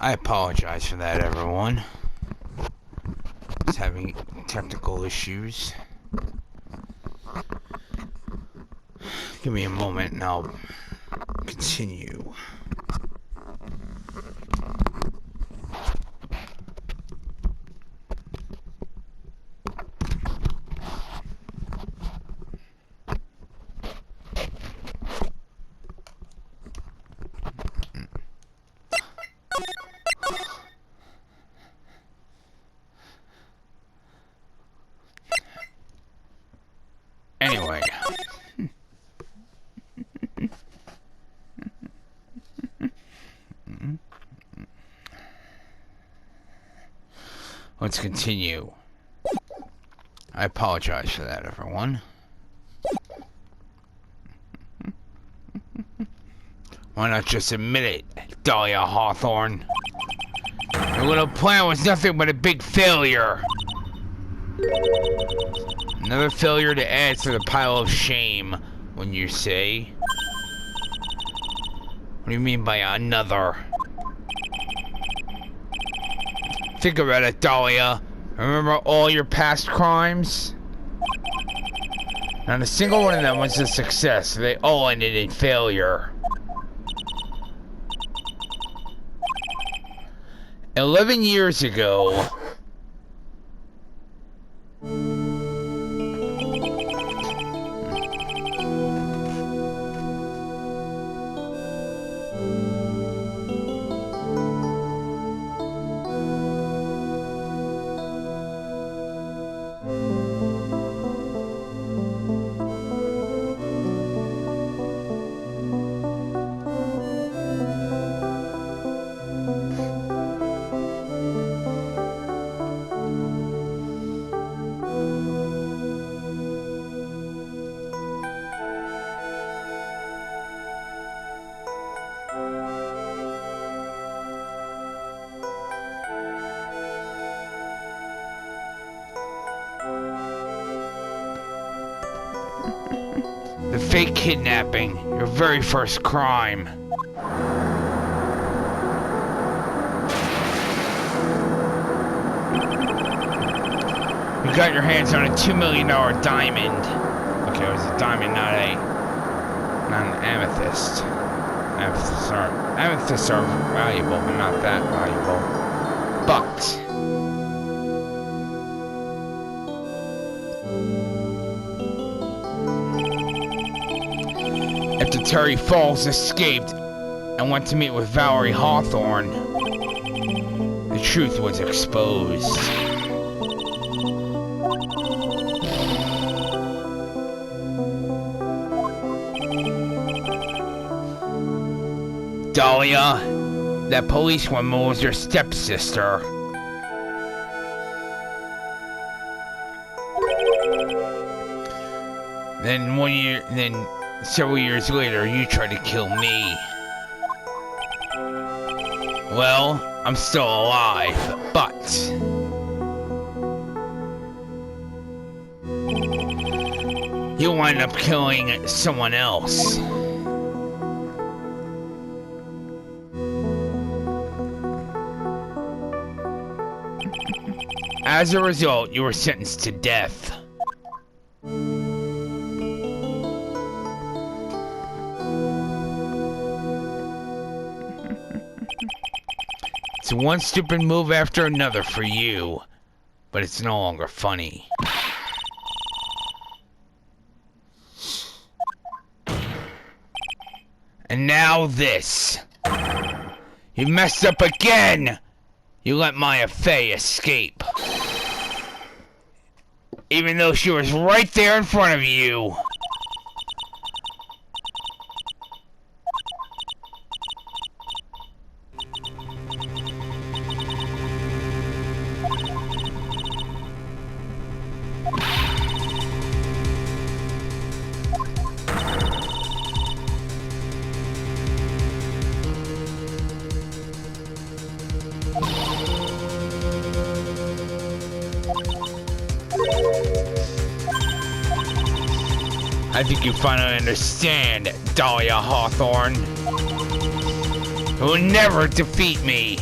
I apologize for that, everyone. Just having technical issues. Give me a moment and I'll continue. Anyway. Let's continue. I apologize for that, everyone. Why not just admit it, Dahlia Hawthorne? Your little plan was nothing but a big failure. Another failure to add to the pile of shame, when you say. What do you mean by another? Think about it, Dahlia. Remember all your past crimes? Not a single one of them was a success. They all ended in failure. 11 years ago... The fake kidnapping, your very first crime. You got your hands on a $2 million diamond. Okay, it was a diamond, not an amethyst. Amethysts are valuable, but not that valuable. But after Terry Falls escaped and went to meet with Valerie Hawthorne, the truth was exposed. Dahlia, that policewoman was your stepsister. Then several years later, you tried to kill me. Well, I'm still alive, but you'll wind up killing someone else. As a result, you were sentenced to death. It's one stupid move after another for you, but it's no longer funny. And now this. You messed up again! You let Maya Fey escape. Even though she was right there in front of you. I think you finally understand, Dahlia Hawthorne. You will never defeat me.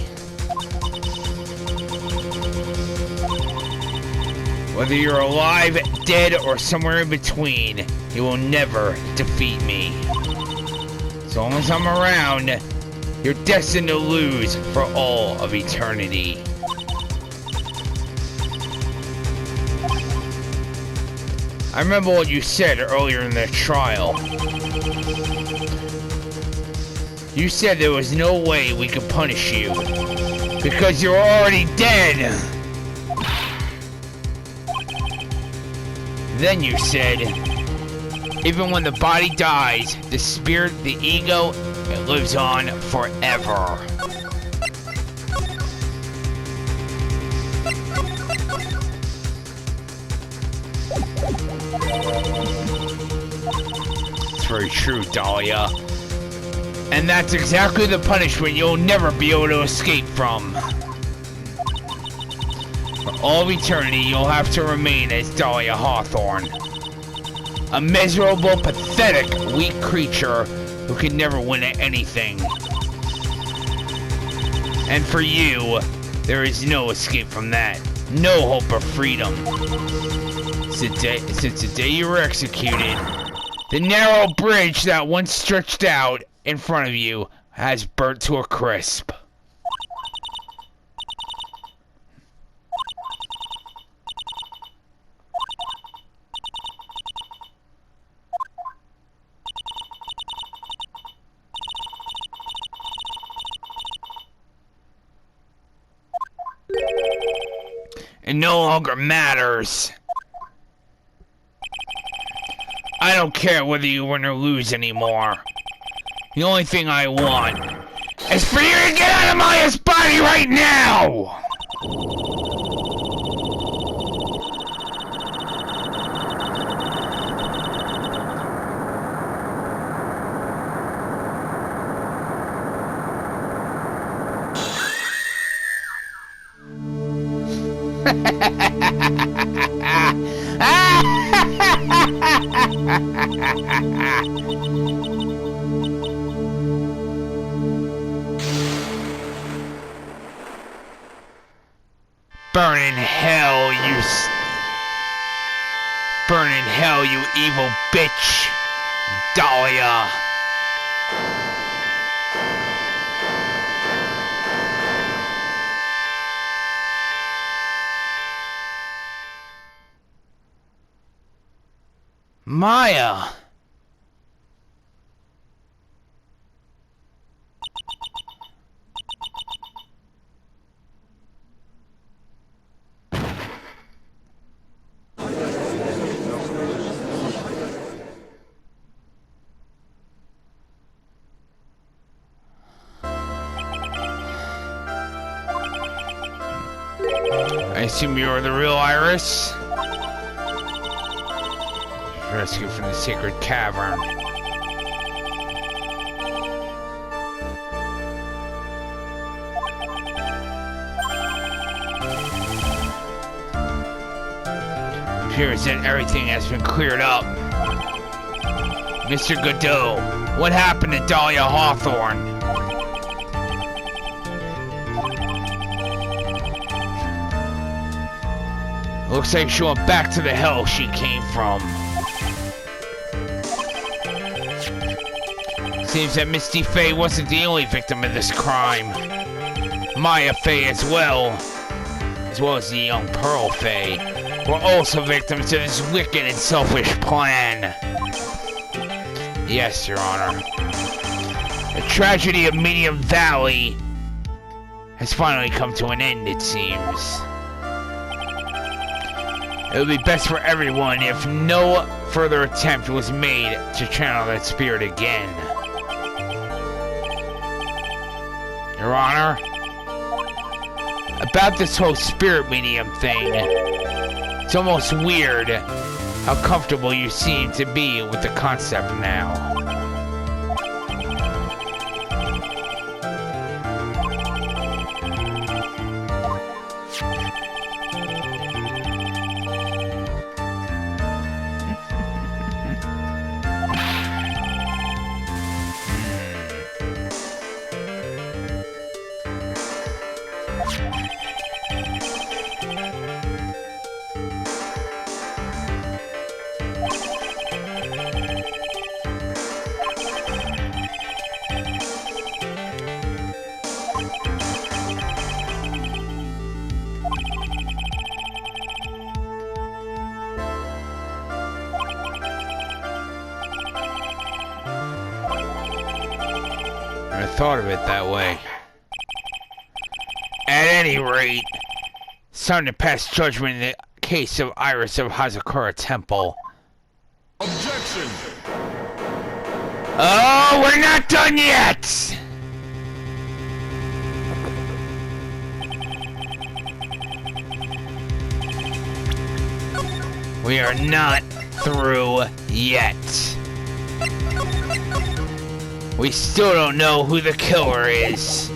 Whether you're alive, dead, or somewhere in between, you will never defeat me. As long as I'm around, you're destined to lose for all of eternity. I remember what you said earlier in the trial. You said there was no way we could punish you because you're already dead. Then you said, even when the body dies, the spirit, the ego, it lives on forever. It's very true, Dahlia. And that's exactly the punishment you'll never be able to escape from. For all of eternity, you'll have to remain as Dahlia Hawthorne. A miserable, pathetic, weak creature who can never win at anything. And for you, there is no escape from that. No hope of freedom. Since the day you were executed, the narrow bridge that once stretched out in front of you has burnt to a crisp. It no longer matters. I don't care whether you win or lose anymore. The only thing I want is for you to get out of my body right now! Burn in hell, burn in hell, you evil bitch, Dahlia. Maya. I assume you're the real Iris? Rescued from the sacred cavern. It appears that everything has been cleared up. Mr. Godot, what happened to Dahlia Hawthorne? Looks like she went back to the hell she came from. Seems that Misty Faye wasn't the only victim of this crime. Maya Faye as well as the young Pearl Faye, were also victims to this wicked and selfish plan. Yes, Your Honor. The tragedy of Medium Valley has finally come to an end, it seems. It would be best for everyone if no further attempt was made to channel that spirit again. Your Honor, about this whole spirit medium thing, it's almost weird how comfortable you seem to be with the concept now. I thought of it that way. At any rate, it's time to pass judgment in the case of Iris of Hazakura Temple. Objection! Oh, we're not done yet! We are not through yet. We still don't know who the killer is.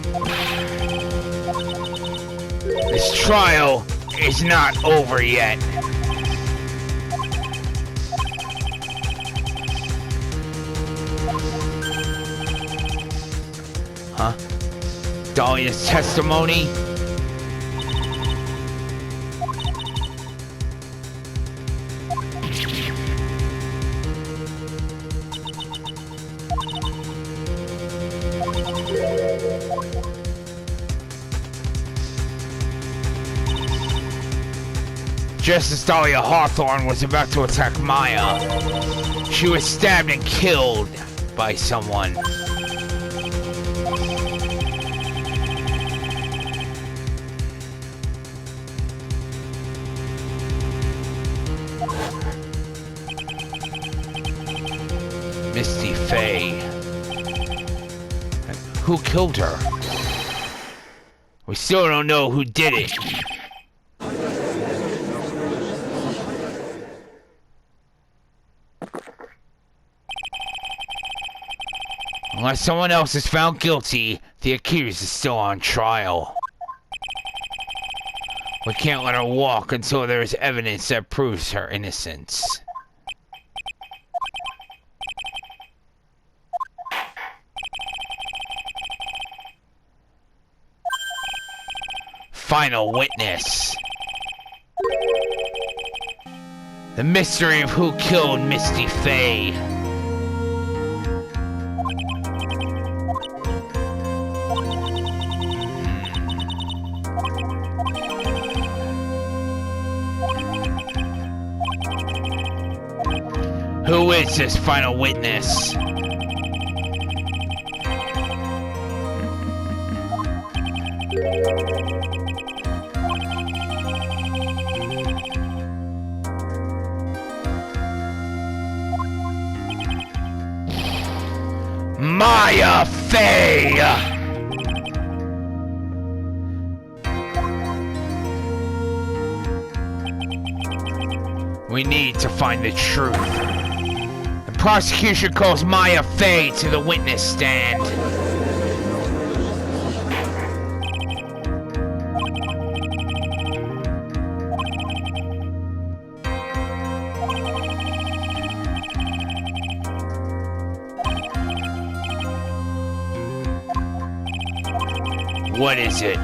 This trial is not over yet. Huh? Dahlia's testimony? Just as Dahlia Hawthorne was about to attack Maya, she was stabbed and killed by someone. Misty Faye. Who killed her? We still don't know who did it. Unless someone else is found guilty, the accused is still on trial. We can't let her walk until there is evidence that proves her innocence. Final witness. The mystery of who killed Misty Faye. Who is this final witness? Maya Faye! We need to find the truth. The prosecution calls Maya Faye to the witness stand. What is it?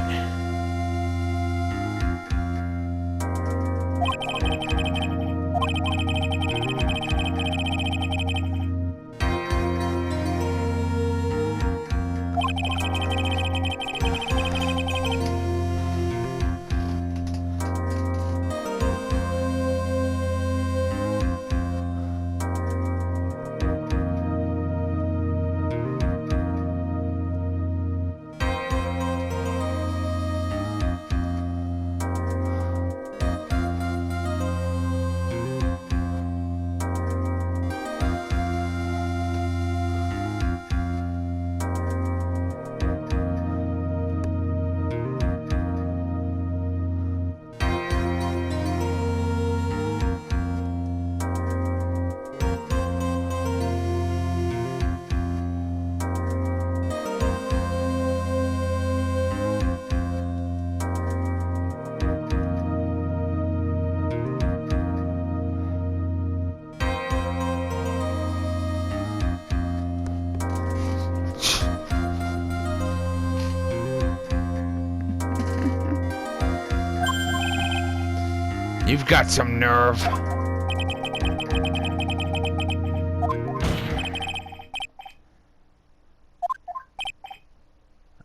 You've got some nerve.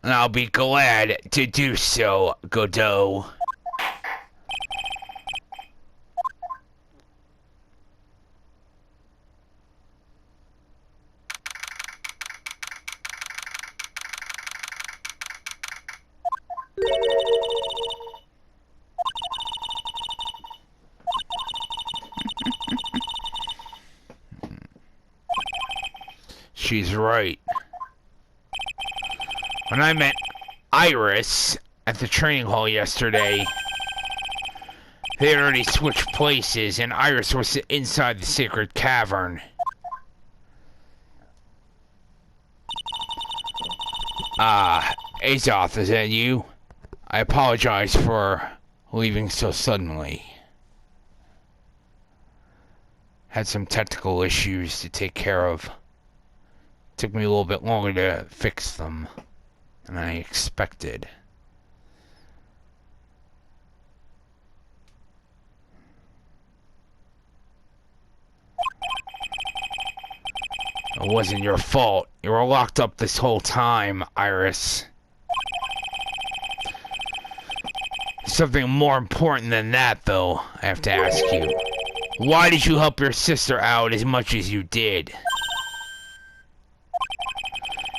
And I'll be glad to do so, Godot. She's right. When I met Iris at the training hall yesterday, they had already switched places, and Iris was inside the sacred cavern. Azoth, is that you? I apologize for leaving so suddenly. Had some technical issues to take care of. Took me a little bit longer to fix them than I expected. It wasn't your fault. You were locked up this whole time, Iris. Something more important than that, though, I have to ask you. Why did you help your sister out as much as you did?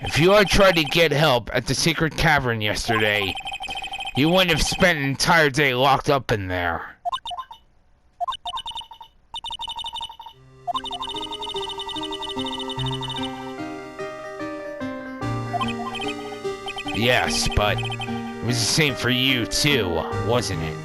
If you had tried to get help at the secret cavern yesterday, you wouldn't have spent an entire day locked up in there. Yes, but it was the same for you too, wasn't it?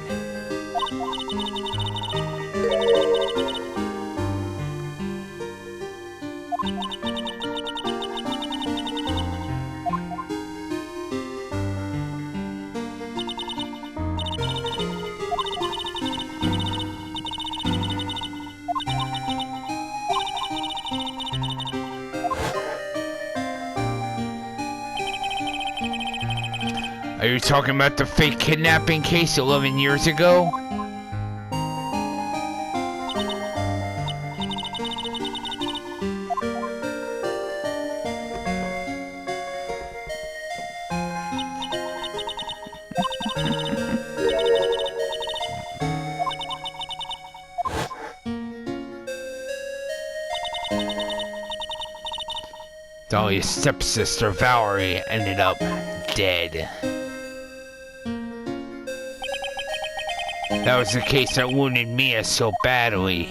Are you talking about the fake kidnapping case 11 years ago? Dahlia's stepsister Valerie ended up dead. That was the case that wounded Mia so badly.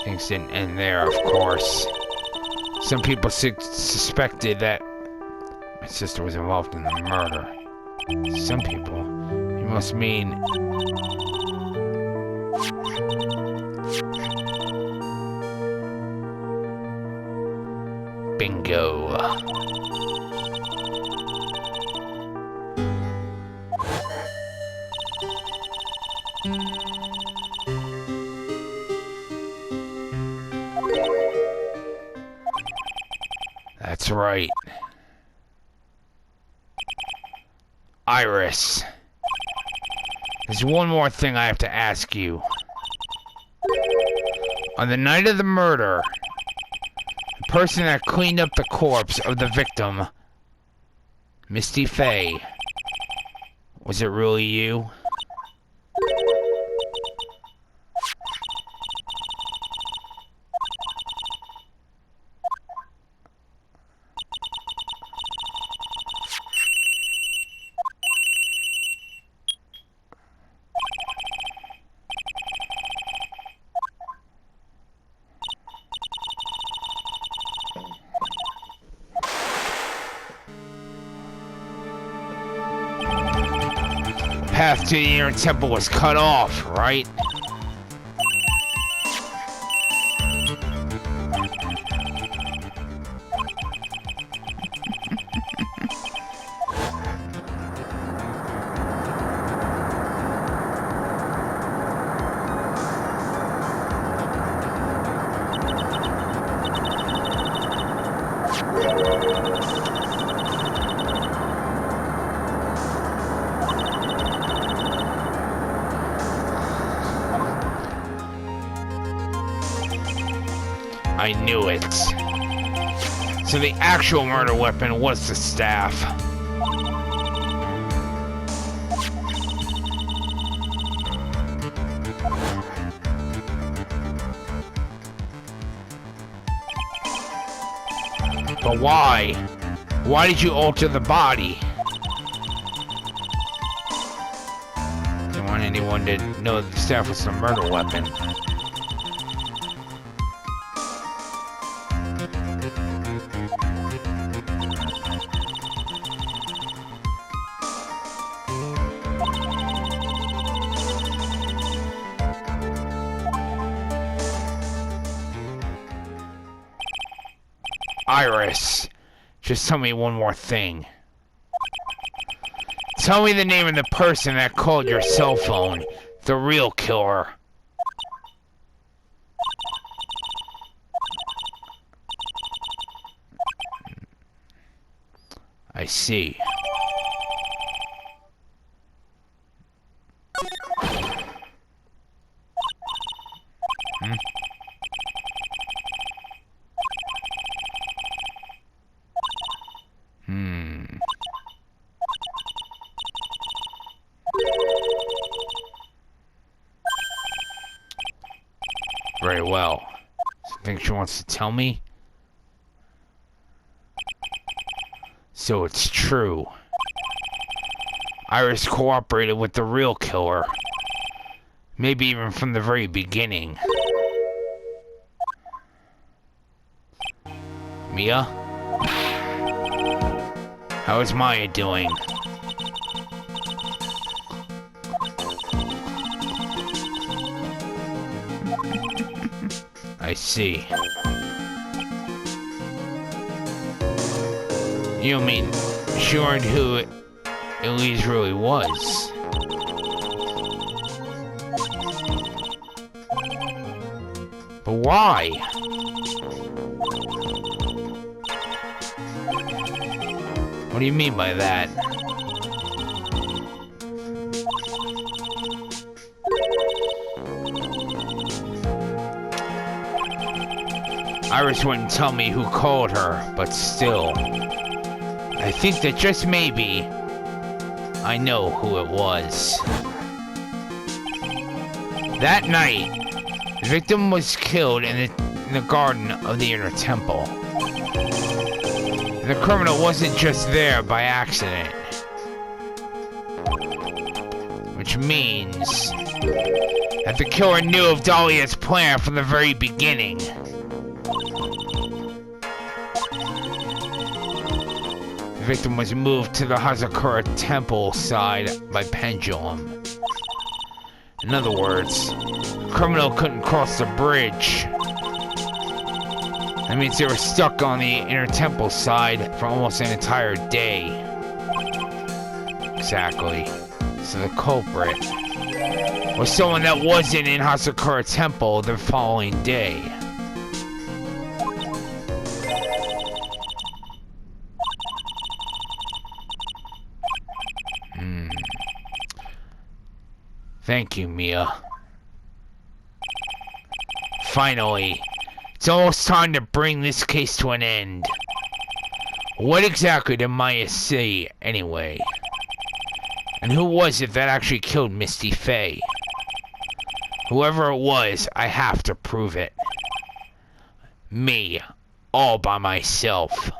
Things didn't end there, of course. Some people suspected that my sister was involved in the murder. Some people? You must mean... Bingo. That's right. Iris. There's one more thing I have to ask you. On the night of the murder, the person that cleaned up the corpse of the victim, Misty Faye, was it really you? Path to the inner temple was cut off, right? I knew it. So the actual murder weapon was the staff. But why? Why did you alter the body? Didn't want anyone to know that the staff was the murder weapon. Iris, just tell me one more thing. Tell me the name of the person that called your cell phone the real killer. I see. Very well. Something she wants to tell me? So it's true. Iris cooperated with the real killer. Maybe even from the very beginning. Mia? How is Maya doing? I see. You mean she learned who Elise really was? But why? What do you mean by that? Iris wouldn't tell me who called her, but still. I think that just maybe, I know who it was. That night, the victim was killed in the garden of the inner temple. The criminal wasn't just there by accident. Which means that the killer knew of Dahlia's plan from the very beginning. The victim was moved to the Hazakura temple side by pendulum. In other words, the criminal couldn't cross the bridge. That means they were stuck on the inner temple side for almost an entire day. Exactly. So the culprit was someone that wasn't in Hazakura temple the following day. Thank you, Mia. Finally, it's almost time to bring this case to an end. What exactly did Maya say, anyway? And who was it that actually killed Misty Faye? Whoever it was, I have to prove it. Me, all by myself.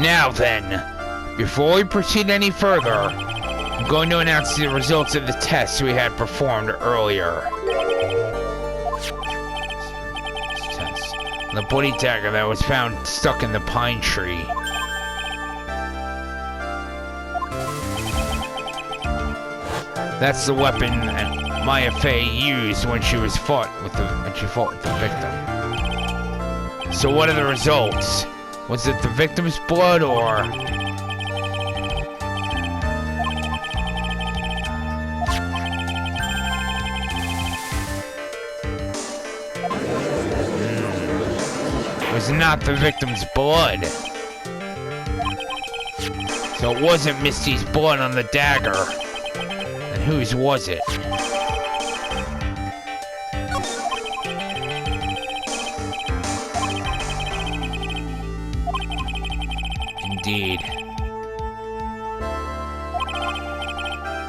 Now then, before we proceed any further, I'm going to announce the results of the tests we had performed earlier. The bloody dagger that was found stuck in the pine tree. That's the weapon Maya Fey used when she fought with the victim. So what are the results? Was it the victim's blood or... It was not the victim's blood. So it wasn't Misty's blood on the dagger. And whose was it? Indeed.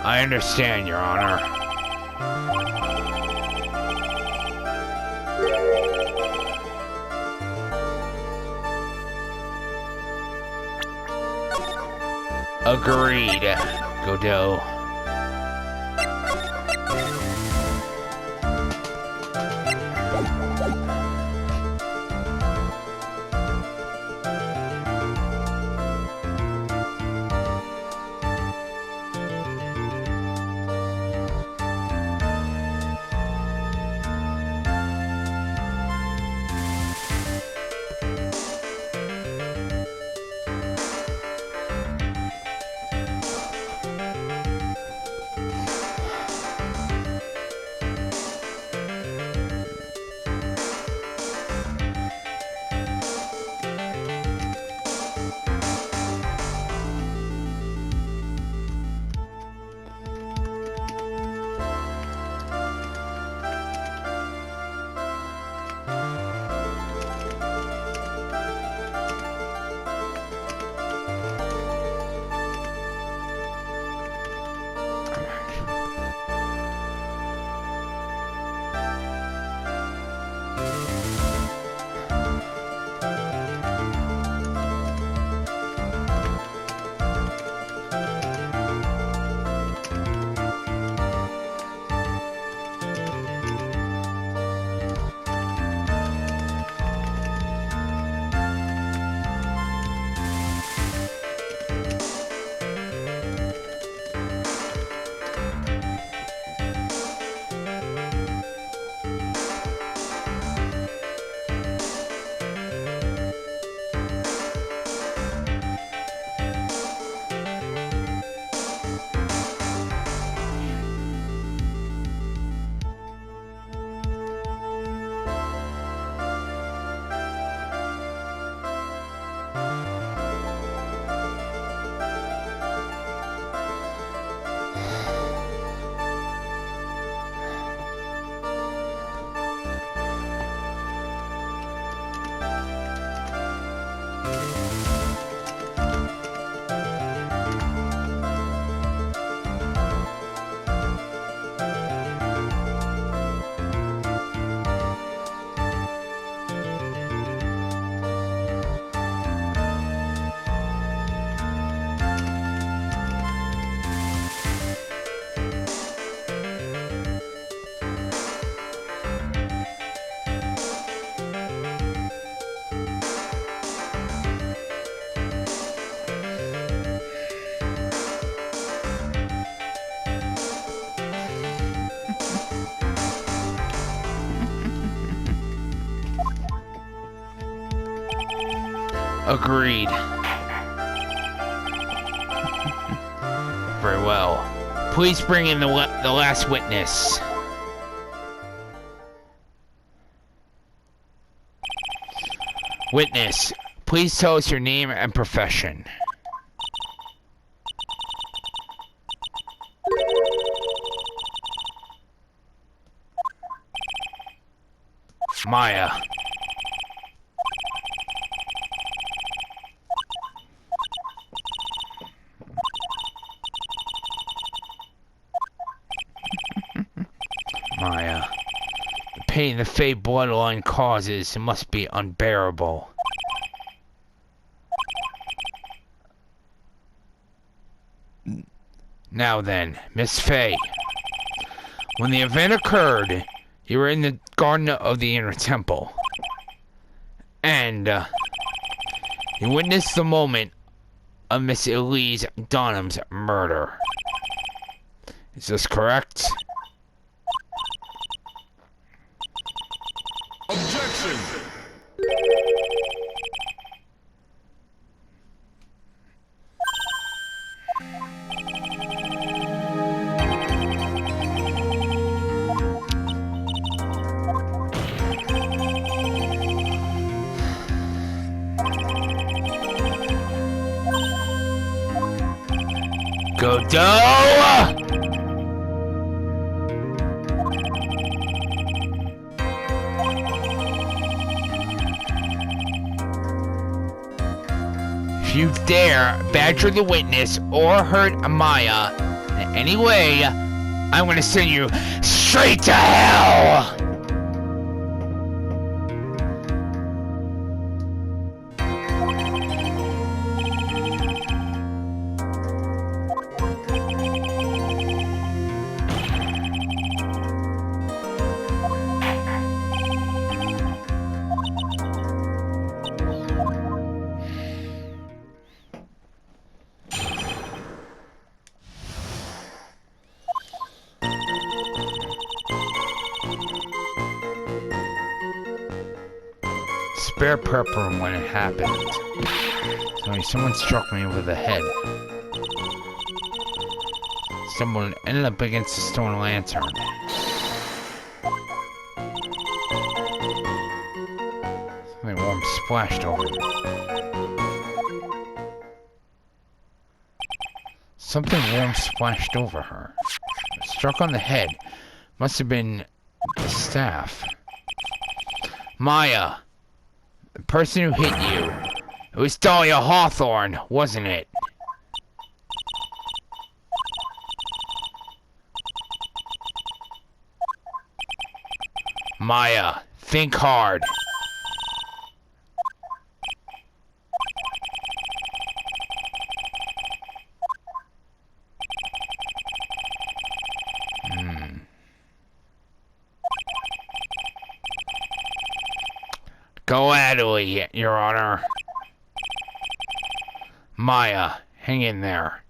I understand, Your Honor. Agreed, Godot. Agreed. Very well. Please bring in the last witness. Witness, please tell us your name and profession. Maya. Maya. The pain the Fey bloodline causes must be unbearable. Now then, Miss Fey. When the event occurred, you were in the Garden of the Inner Temple. And, you witnessed the moment of Miss Elise Dunham's murder. Is this correct? Go Doe! If you dare badger the witness or hurt Amaya in any way, I'm gonna send you straight to hell! Spare prep room when it happened. So someone struck me over the head. Someone ended up against a stone lantern. Something warm splashed over me. Something warm splashed over her. Struck on the head. Must have been the staff. Maya. The person who hit you. It was Dahlia Hawthorne, wasn't it? Maya, think hard. Go ahead, Your Honor. Maya, hang in there.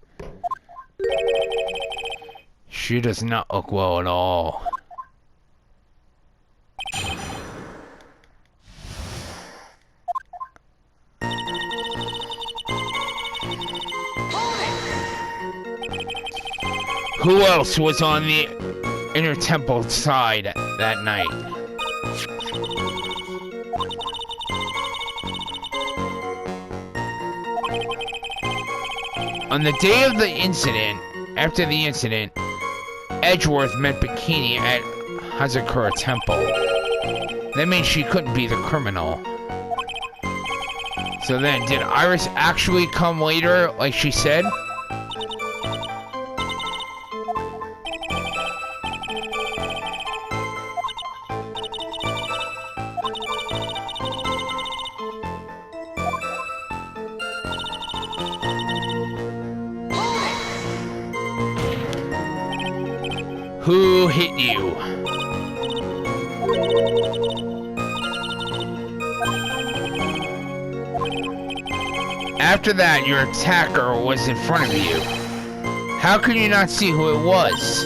She does not look well at all. Who else was on the inner temple side that night? On the day of the incident, after the incident, Edgeworth met Bikini at Hazakura Temple. That means she couldn't be the criminal. So then, did Iris actually come later, like she said? Who hit you? After that, your attacker was in front of you. How could you not see who it was?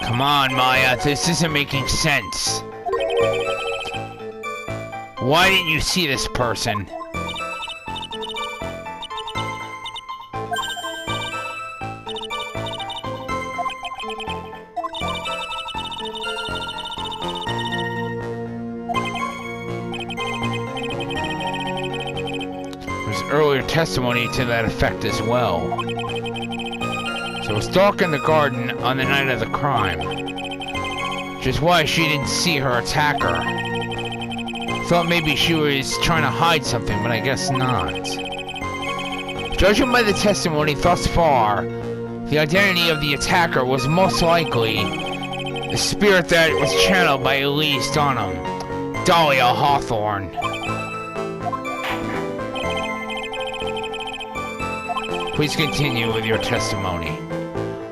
Come on, Maya, this isn't making sense. Why didn't you see this person? There's earlier testimony to that effect as well. So it was dark in the garden on the night of the crime. Which is why she didn't see her attacker. Thought maybe she was trying to hide something, but I guess not. Judging by the testimony thus far, The identity of the attacker was most likely the spirit that was channeled by Elise Dunham, Dahlia Hawthorne. Please continue with your testimony.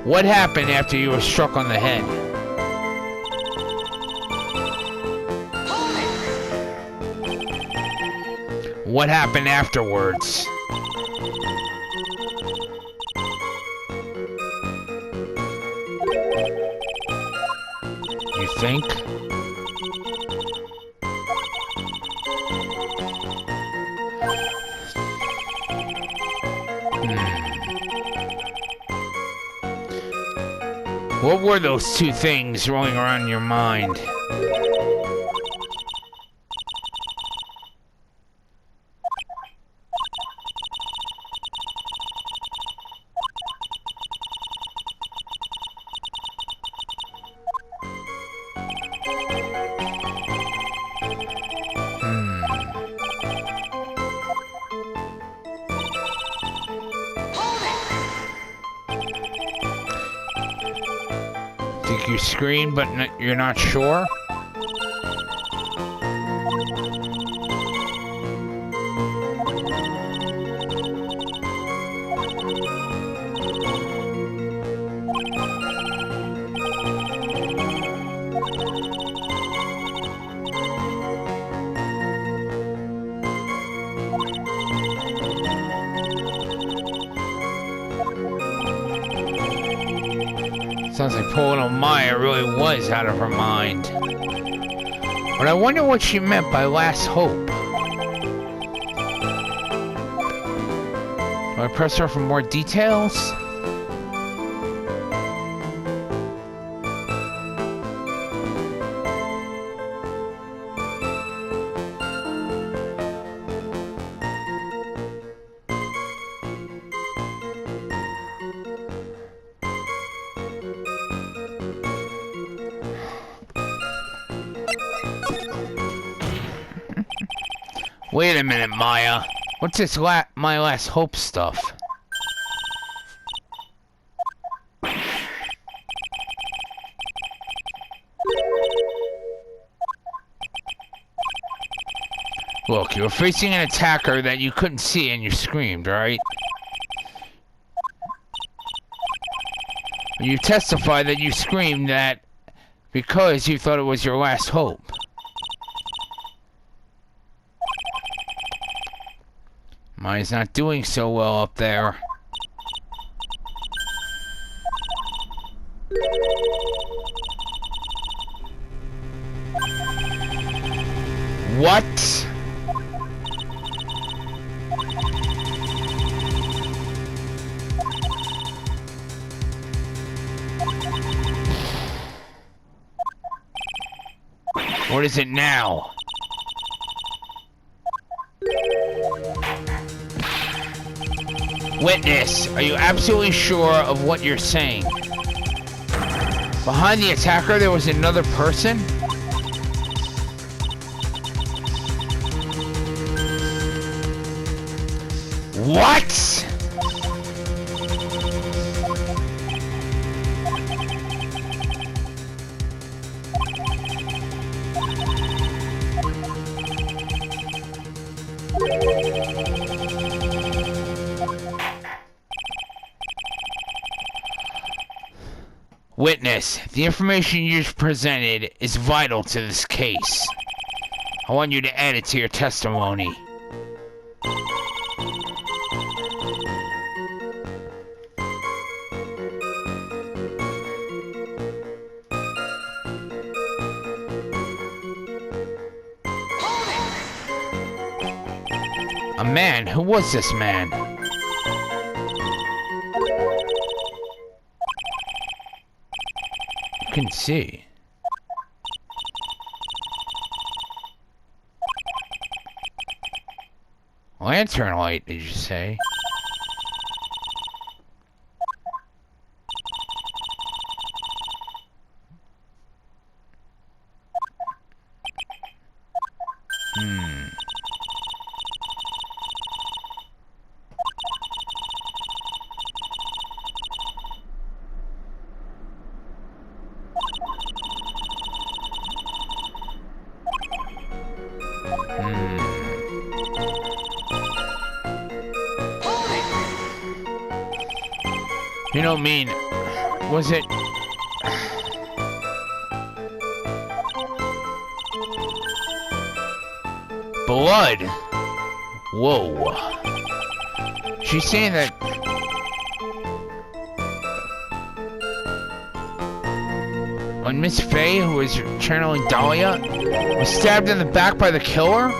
What happened after you were struck on the head? What happened afterwards? You think? What were those two things rolling around in your mind? Think you screamed, but you're not sure? Sounds like poor little Maya really was out of her mind. But I wonder what she meant by last hope. Do I press her for more details? Wait a minute, Maya. What's this my last hope stuff? Look, you were facing an attacker that you couldn't see and you screamed, right? You testified that you screamed that because you thought it was your last hope. Maya's not doing so well up there. What? What is it now? Witness, are you absolutely sure of what you're saying? Behind the attacker, there was another person? What? Witness, the information you've presented is vital to this case. I want you to add it to your testimony. A man? Who was this man? I couldn't see. Lantern light, did you say? You don't mean... Was it... Blood? Whoa. She's saying that... When Miss Faye, who was channeling Dahlia, was stabbed in the back by the killer?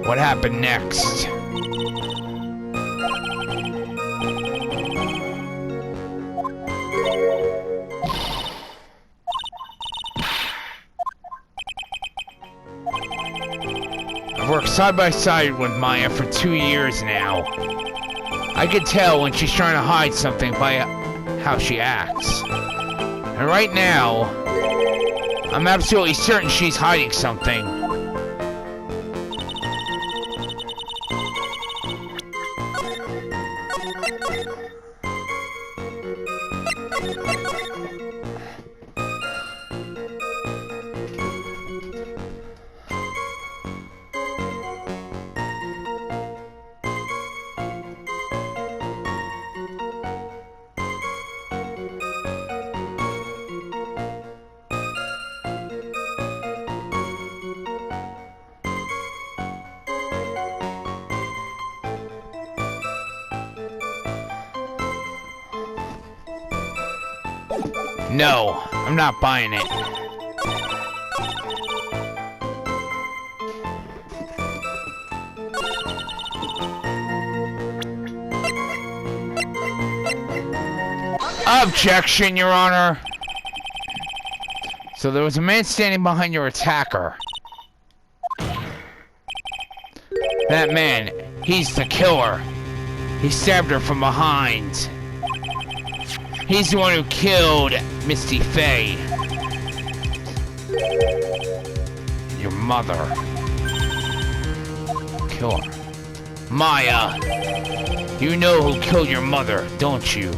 What happened next? I've worked side by side with Maya for 2 years now. I can tell when she's trying to hide something by how she acts. And right now, I'm absolutely certain she's hiding something. No, I'm not buying it. Objection, Your Honor. So there was a man standing behind your attacker. That man, he's the killer. He stabbed her from behind. He's the one who killed Misty Faye. Your mother. Killer. Maya. You know who killed your mother, don't you?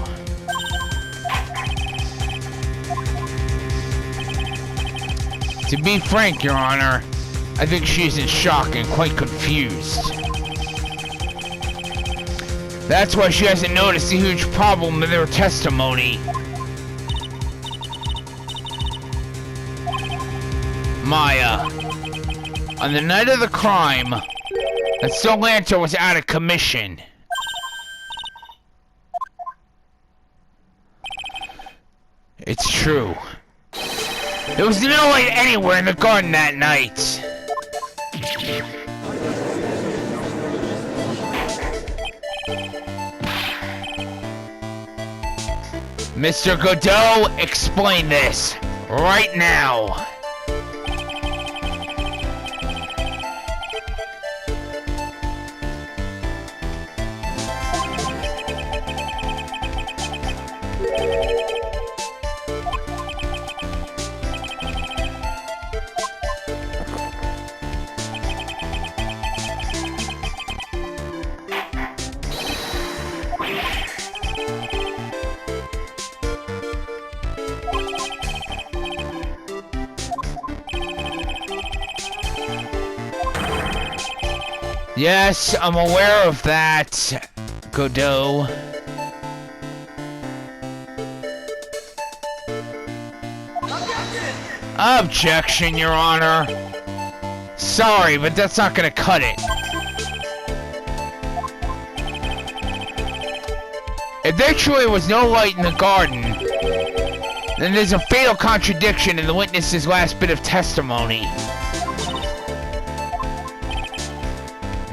To be frank, Your Honor, I think she's in shock and quite confused. That's why she hasn't noticed the huge problem with her testimony. Maya, on the night of the crime, that Soul Lantern was out of commission. It's true. There was no light anywhere in the garden that night. Mr. Godot, explain this right now. Yes, I'm aware of that, Godot. Objection, Your Honor. Sorry, but that's not gonna cut it. If there truly was no light in the garden, then there's a fatal contradiction in the witness's last bit of testimony.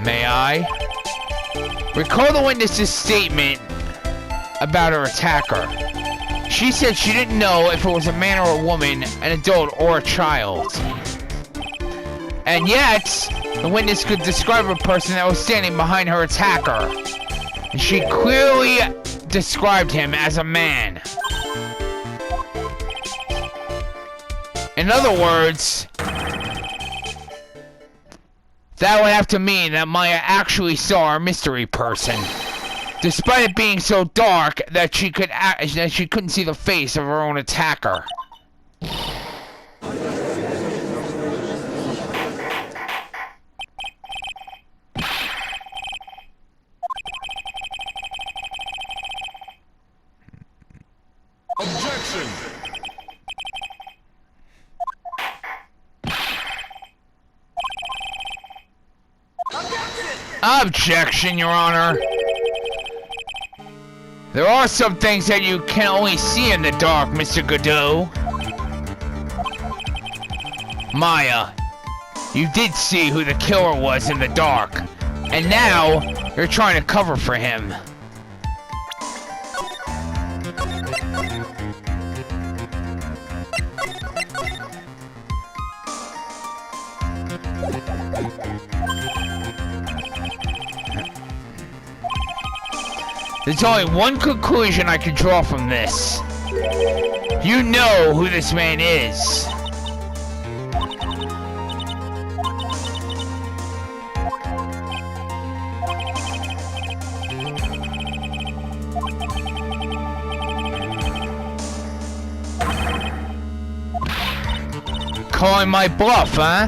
May I? Recall the witness's statement about her attacker. She said she didn't know if it was a man or a woman, an adult or a child. And yet, the witness could describe a person that was standing behind her attacker. And she clearly described him as a man. In other words, that would have to mean that Maya actually saw our mystery person. despite it being so dark that she couldn't see the face of her own attacker. Objection! Objection, Your Honor. There are some things that you can only see in the dark, Mr. Godot. Maya, you did see who the killer was in the dark, and now you're trying to cover for him. There's only one conclusion I can draw from this. You know who this man is. Calling my bluff, huh?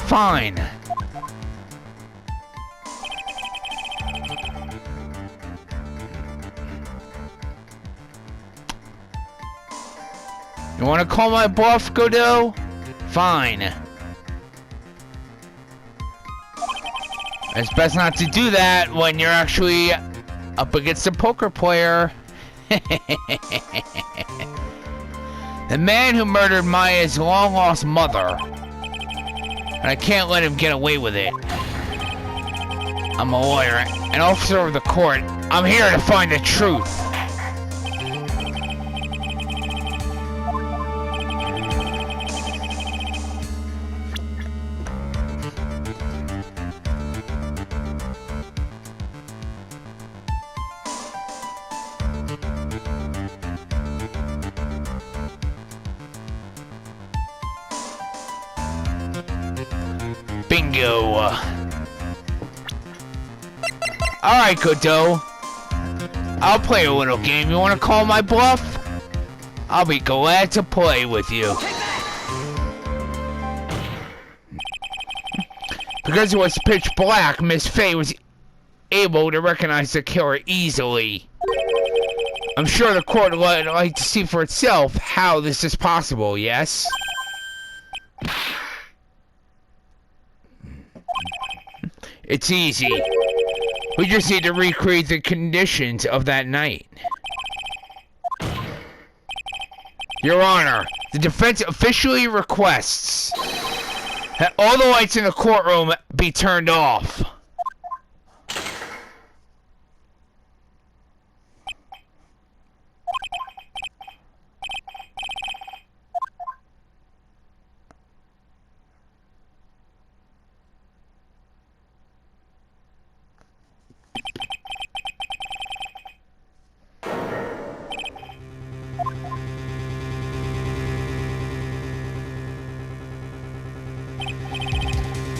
Fine. You wanna call my bluff, Godot? Fine. It's best not to do that when you're actually up against a poker player. The man who murdered Maya's long-lost mother. And I can't let him get away with it. I'm a lawyer, an officer of the court. I'm here to find the truth. Bingo. Alright, Godot. I'll play a little game. You wanna call my bluff? I'll be glad to play with you. Because it was pitch black, Miss Faye was able to recognize the killer easily. I'm sure the court would like to see for itself how this is possible, yes? It's easy. We just need to recreate the conditions of that night. Your Honor, the defense officially requests that all the lights in the courtroom be turned off.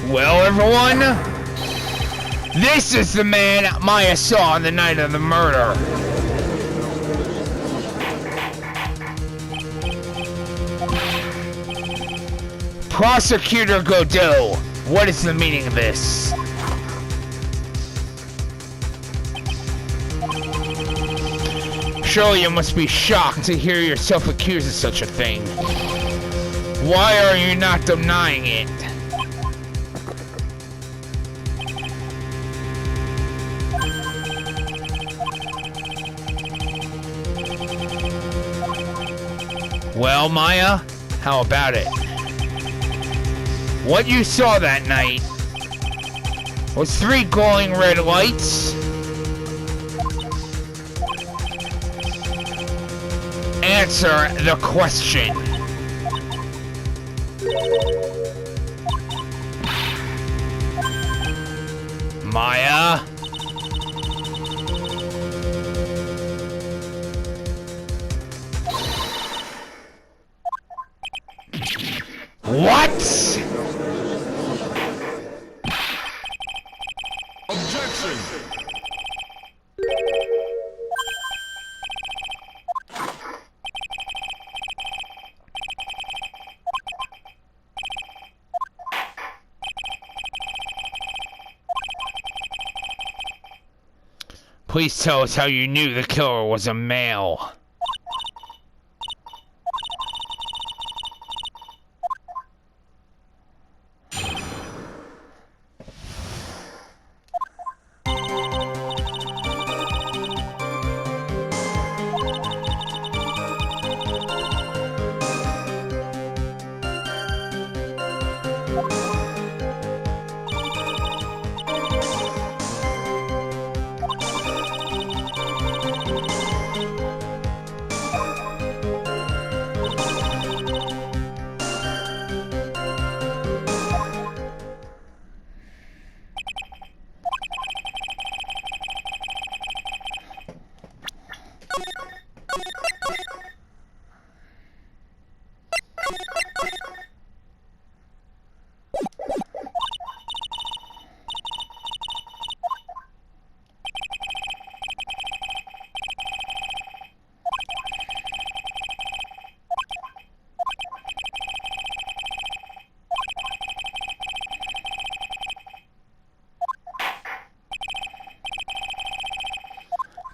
Well, everyone, this is the man Maya saw on the night of the murder. Prosecutor Godot, what is the meaning of this? Surely you must be shocked to hear yourself accused of such a thing. Why are you not denying it? Well, Maya, how about it? What you saw that night was 3 glowing red lights. Answer the question. Maya? What? Objection! Please tell us how you knew the killer was a male.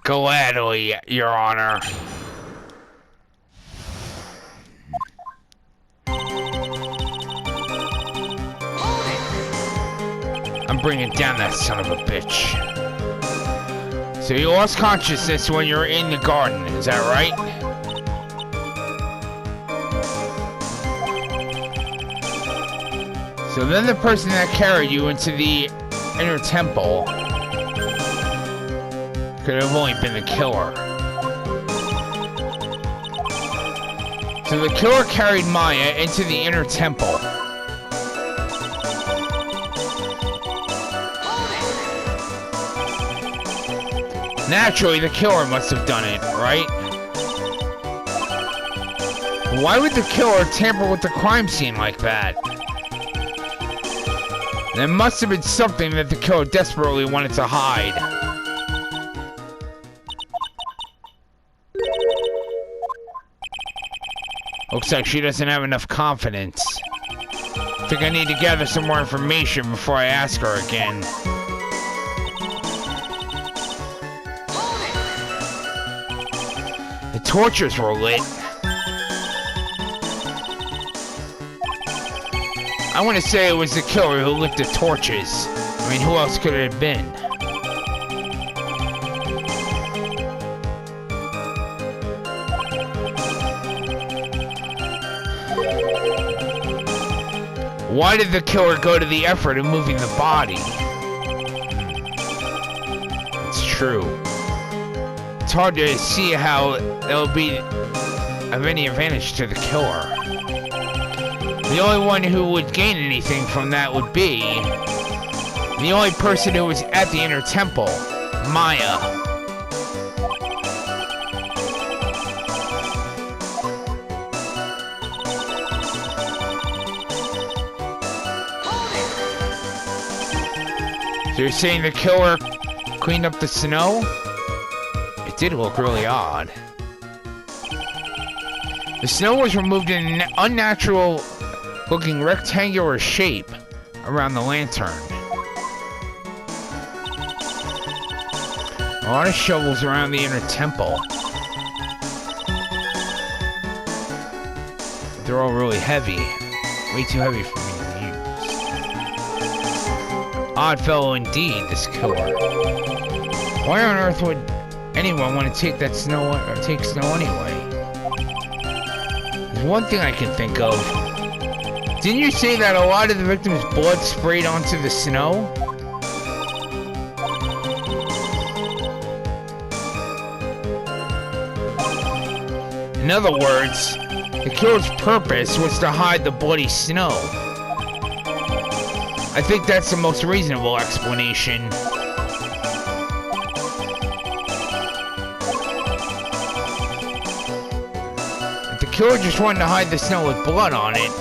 Gladly, Your Honor. I'm bringing down that son of a bitch. So you lost consciousness when you were in the garden, is that right? So then the person that carried you into the inner temple could have only been the killer. So the killer carried Maya into the inner temple. Naturally, the killer must have done it, right? Why would the killer tamper with the crime scene like that? There must have been something that the killer desperately wanted to hide. Looks like she doesn't have enough confidence. I think I need to gather some more information before I ask her again. The torches were lit. I want to say it was the killer who lit the torches. I mean, who else could it have been? Why did the killer go to the effort of moving the body? It's true. It's hard to see how it'll be of any advantage to the killer. The only one who would gain anything from that would be the only person who was at the inner temple, Maya. So you're saying the killer cleaned up the snow? It did look really odd. The snow was removed in an unnatural looking rectangular shape around the lantern. A lot of shovels around the inner temple. They're all really heavy. Way too heavy for me to use. Odd fellow indeed, this killer. Why on earth would anyone want to take that snow or take snow anyway? There's one thing I can think of. Didn't you say that a lot of the victims' blood sprayed onto the snow? In other words, the killer's purpose was to hide the bloody snow. I think that's the most reasonable explanation. If the killer just wanted to hide the snow with blood on it,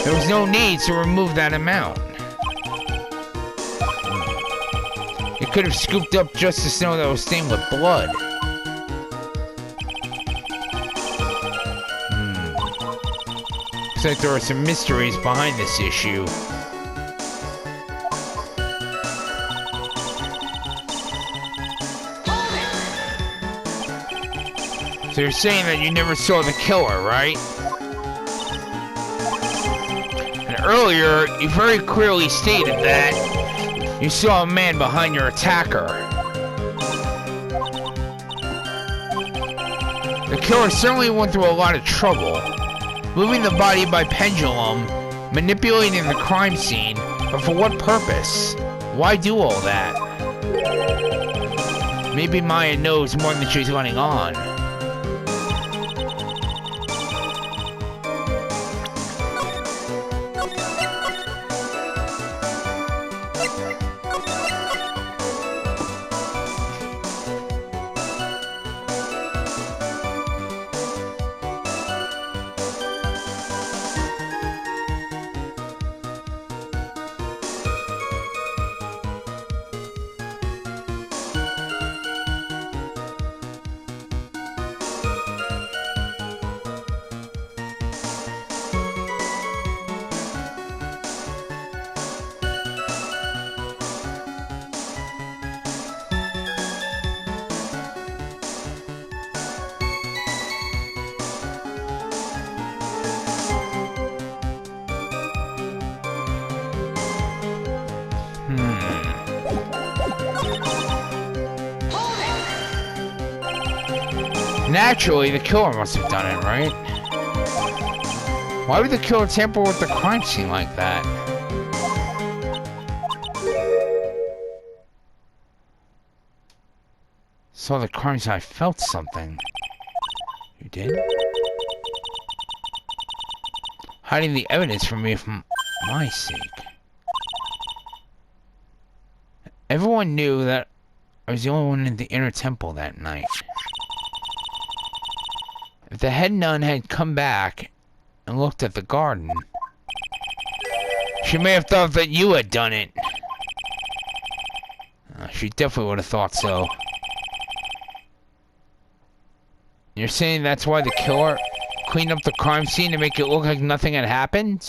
there was no need to remove that amount. It could have scooped up just the snow that was stained with blood. Looks like there are some mysteries behind this issue. So you're saying that you never saw the killer, right? And earlier, you very clearly stated that you saw a man behind your attacker. The killer certainly went through a lot of trouble, moving the body by pendulum, manipulating the crime scene, but for what purpose? Why do all that? Maybe Maya knows more than she's letting on. Naturally, the killer must have done it, right? Why would the killer tamper with the crime scene like that? Saw the crime scene, I felt something. You did? Hiding the evidence from me for my sake. Everyone knew that I was the only one in the inner temple that night. If the head nun had come back and looked at the garden, she may have thought that you had done it. She definitely would have thought so. You're saying that's why the killer cleaned up the crime scene to make it look like nothing had happened?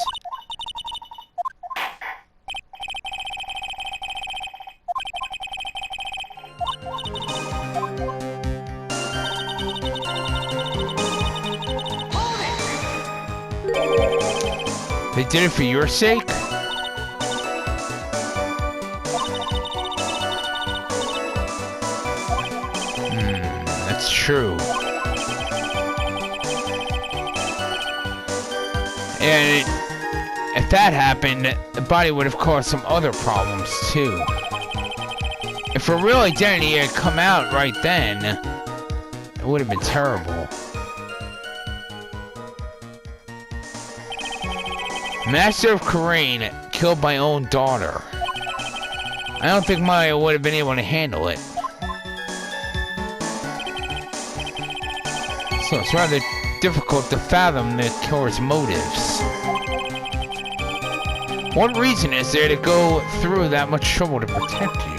They did it for your sake? That's true. And if that happened, the body would have caused some other problems too. If her real identity had come out right then, it would have been terrible. Master of Karain killed my own daughter. I don't think Maya would have been able to handle it. So it's rather difficult to fathom the killer's motives. What reason is there to go through that much trouble to protect you?